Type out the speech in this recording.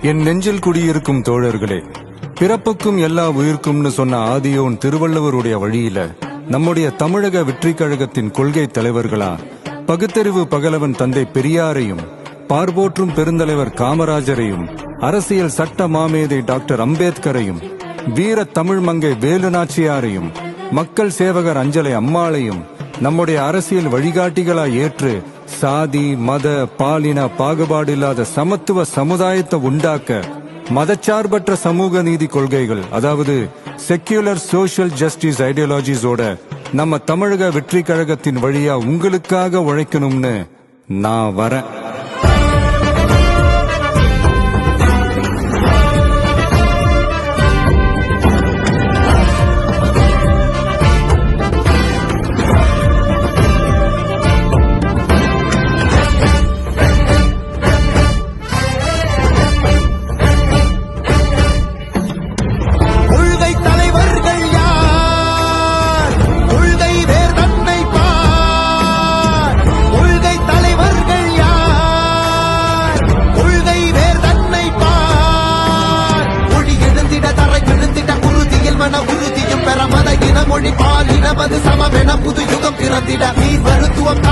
என் நெஞ்சில் குடியிருக்கும் தோழர்களே, பிறப்புக்கும் எல்லா உயிர்க்கும்னு சொன்ன ஆதியோன் திருவள்ளுவருடைய வழியில நம்முடைய தமிழக வெற்றிக் கழகத்தின் கொள்கை தலைவர்களா பகுத்தறிவு பகலவன் தந்தை பெரியாரையும், பார்போற்றும் பெருந்தலைவர் காமராஜரையும், அரசியல் சட்ட மாமேதை டாக்டர் அம்பேத்கரையும், வீர தமிழ் மங்கை வேலு நாச்சியாரையும், மக்கள் சேவகர் அஞ்சலை அம்மாளையும் நம்முடைய அரசியல் வழிகாட்டிகளா ஏற்று சாதி மத பாலின பாகுபாடு இல்லாத சமத்துவ சமுதாயத்தை உண்டாக்க மதச்சார்பற்ற சமூக நீதி கொள்கைகள், அதாவது செக்யூலர் சோஷியல் ஜஸ்டிஸ் ஐடியாலஜிஸோட நம்ம தமிழக வெற்றி கழகத்தின் வழியா உங்களுக்காக உழைக்கணும்னு நான் வரேன். மொழி பாலினமது சமமென புது யுகம் பிறந்திட நீர் மருத்துவம்